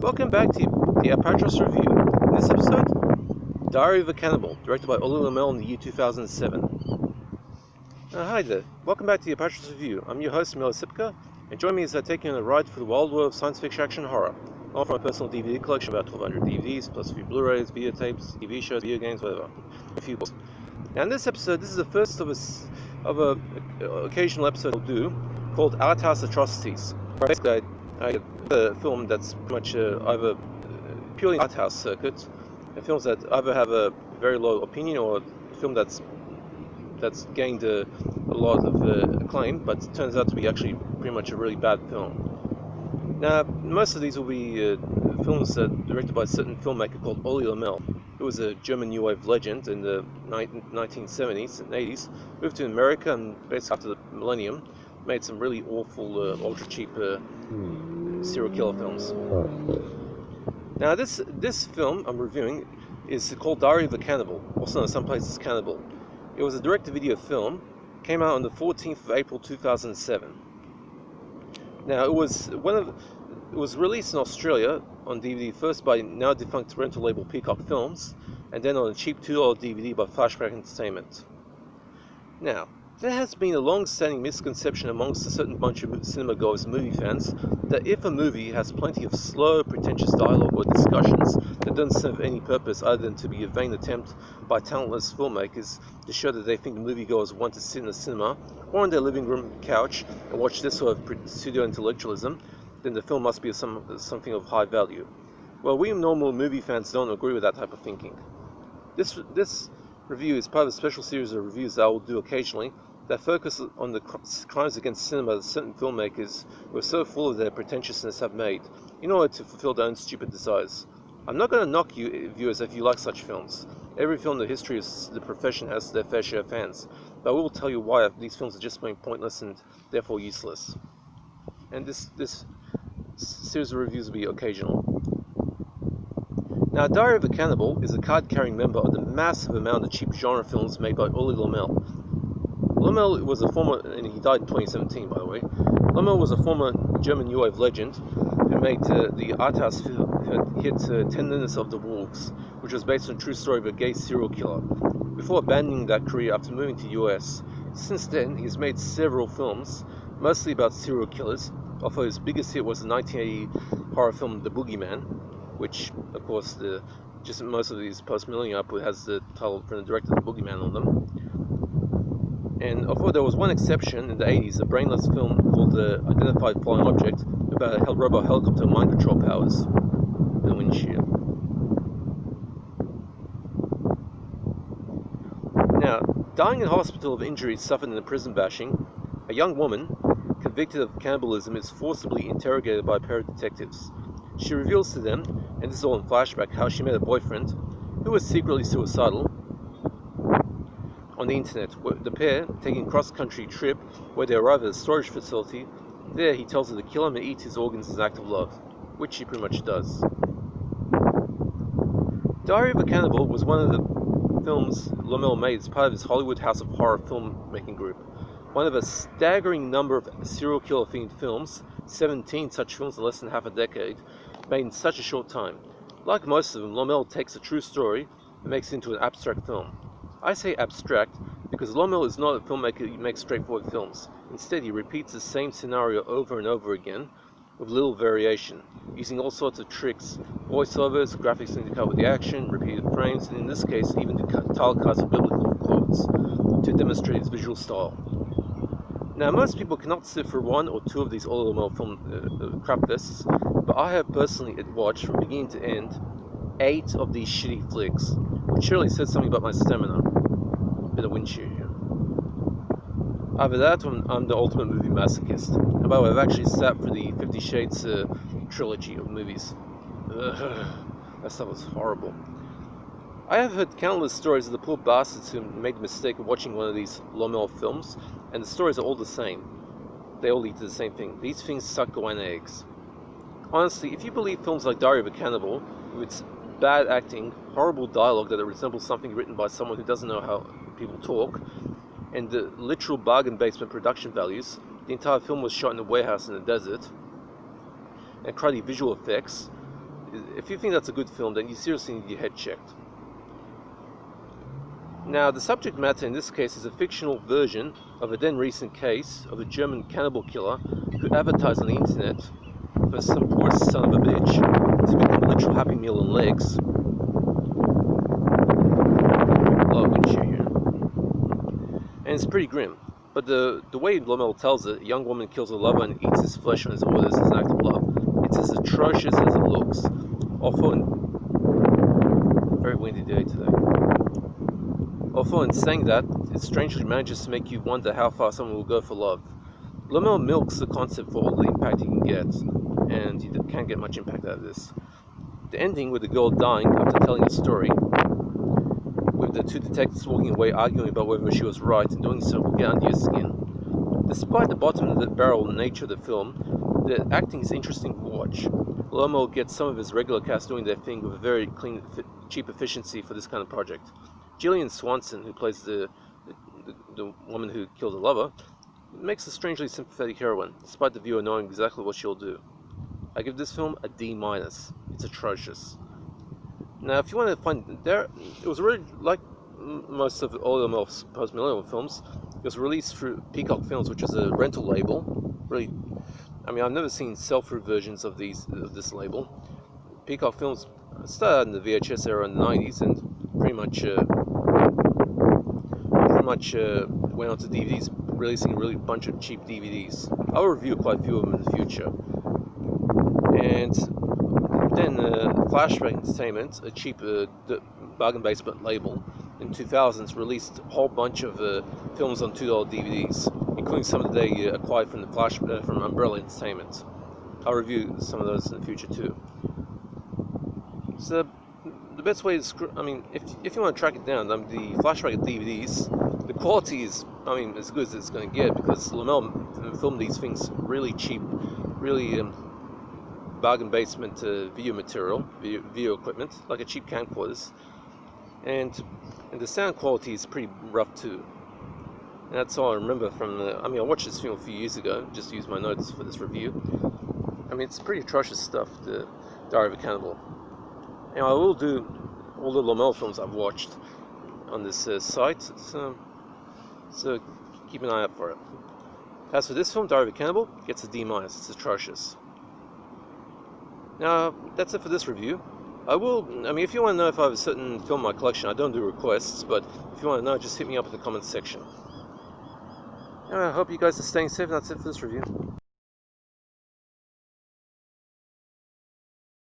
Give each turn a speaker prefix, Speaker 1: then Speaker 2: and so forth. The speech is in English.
Speaker 1: Welcome back to the Apatros review. In this episode, Diary of a Cannibal, directed by Ulli Lommel in the year 2007. Hi there, welcome back to the Apatros review. I'm your host, Milo Sipka, and join me as I take you on a ride through the wild world of science fiction action horror. All from my personal DVD collection, about 1,200 DVDs, plus a few Blu-rays, videotapes, TV shows, video games, whatever. A few books. Now in this episode, this is the first of a occasional episode I'll do, called Arthouse Atrocities. Basically, I get a film that's pretty much either purely Arthouse circuit, films that either have a very low opinion or a film that's gained a lot of acclaim, but turns out to be actually pretty much a really bad film. Now, most of these will be films directed by a certain filmmaker called Ulli Lommel, who was a German New Wave legend in the 1970s and 80s, moved to America, and basically after the millennium, made some really awful, ultra-cheap serial killer films. Now, this film I'm reviewing is called Diary of a Cannibal, also known in some places Cannibal. It was a direct-to-video film, came out on the 14th of April 2007. Now, it was released in Australia on DVD first by now defunct rental label Peacock Films, and then on a cheap $2 DVD by Flashback Entertainment. Now, there has been a long-standing misconception amongst a certain bunch of cinema-goers and movie fans that if a movie has plenty of slow, pretentious dialogue or discussions that don't serve any purpose other than to be a vain attempt by talentless filmmakers to show that they think the moviegoers want to sit in a cinema or on their living room couch and watch this sort of pseudo-intellectualism, then the film must be something of high value. Well, we normal movie fans don't agree with that type of thinking. This review is part of a special series of reviews that I will do occasionally that focus on the crimes against cinema that certain filmmakers who are so full of their pretentiousness have made in order to fulfill their own stupid desires. I'm not going to knock you viewers if you like such films. Every film in the history of the profession has their fair share of fans, but I will tell you why these films are just plain pointless and therefore useless. And this series of reviews will be occasional. Now, Diary of a Cannibal is a card-carrying member of the massive amount of cheap genre films made by Ulli Lommel. Lommel was a former, and he died in 2017 by the way, Lommel was a former German New Wave legend who made the Arthouse hit 10 Minutes of the Wolves, which was based on a true story of a gay serial killer, before abandoning that career after moving to the US. Since then, he's made several films, mostly about serial killers, although his biggest hit was the 1980 horror film The Boogeyman, which, of course, just most of these post-millennium output has the title from the director of The Boogeyman on them. And although there was one exception in the 80s, a brainless film called The Identified Flying Object, about a robot helicopter mind control powers in the windshield. Now, dying in hospital of injuries suffered in a prison bashing, a young woman, convicted of cannibalism, is forcibly interrogated by a pair of detectives. She reveals to them, and this is all in flashback, how she met a boyfriend, who was secretly suicidal, on the internet. The pair taking a cross-country trip where they arrive at a storage facility. There he tells her to kill him and eat his organs as an act of love, which she pretty much does. Diary of a Cannibal was one of the films Lommel made as part of his Hollywood House of Horror filmmaking group. One of a staggering number of serial killer-themed films, 17 such films in less than half a decade, made in such a short time. Like most of them, Lommel takes a true story and makes it into an abstract film. I say abstract because Lommel is not a filmmaker who makes straightforward films. Instead, he repeats the same scenario over and over again with little variation, using all sorts of tricks, voiceovers, graphics to cover the action, repeated frames, and in this case, even tile cards of biblical quotes to demonstrate his visual style. Now, most people cannot sit for one or two of these Ulli Lommel film crapfests, but I have personally watched from beginning to end 8 of these shitty flicks, which surely says something about my stamina. Bit of windshield here. Either that or I'm the ultimate movie masochist. And by the way, I've actually sat for the 50 Shades trilogy of movies. Ugh, that stuff was horrible. I have heard countless stories of the poor bastards who made the mistake of watching one of these Lommel films, and the stories are all the same. They all lead to the same thing. These things suck Goanna eggs. Honestly, if you believe films like Diary of a Cannibal, with its bad acting, horrible dialogue that resembles something written by someone who doesn't know how people talk, and the literal bargain basement production values, the entire film was shot in a warehouse in the desert, and cruddy visual effects, If you think that's a good film, then you seriously need your head checked. Now, the subject matter in this case is a fictional version of a then recent case of a German cannibal killer who advertised on the internet for some poor son of a bitch to become a literal Happy Meal on legs. And it's pretty grim. But the way Lommel tells it, a young woman kills a lover and eats his flesh on his orders as an act of love. It's as atrocious as it looks. Although very windy day today. Although in saying that, it strangely manages to make you wonder how far someone will go for love. Lommel milks the concept for all the impact he can get, and you can't get much impact out of this. The ending with the girl dying after telling a story, with the two detectives walking away arguing about whether she was right, and doing so will get under your skin. Despite the bottom of the barrel nature of the film, the acting is interesting to watch. Lommel gets some of his regular cast doing their thing with a very clean, cheap efficiency for this kind of project. Gillian Swanson, who plays the woman who kills a lover, makes a strangely sympathetic heroine, despite the viewer knowing exactly what she'll do. I give this film a D-. It's atrocious. Now, if you want to find it was really like most of all Lommel's post-millennial films. It was released through Peacock Films, which is a rental label. Really, I mean, I've never seen sell-through versions of this label. Peacock Films started in the VHS era in the 90s and pretty much went on to DVDs, releasing a really bunch of cheap DVDs. I'll review quite a few of them in the future. And then Flashback Entertainment, a cheap bargain basement label, in 2000s released a whole bunch of films on $2 DVDs, including some that they acquired from from Umbrella Entertainment. I'll review some of those in the future too. So the best way is, if you want to track it down, the Flashback DVDs, the quality is, as good as it's going to get, because Lommel filmed these things really cheap, really bargain basement video material, video equipment, like a cheap camcorders, and the sound quality is pretty rough too. And that's all I remember from I watched this film a few years ago, just used my notes for this review. It's pretty atrocious stuff, the Diary of a Cannibal. I will do all the Lommel films I've watched on this site, so keep an eye out for it. As for this film, Diary of a Cannibal, it gets a D-. It's atrocious. Now, that's it for this review. If you want to know if I have a certain film in my collection, I don't do requests, but if you want to know, just hit me up in the comments section. I hope you guys are staying safe, and that's it for this review.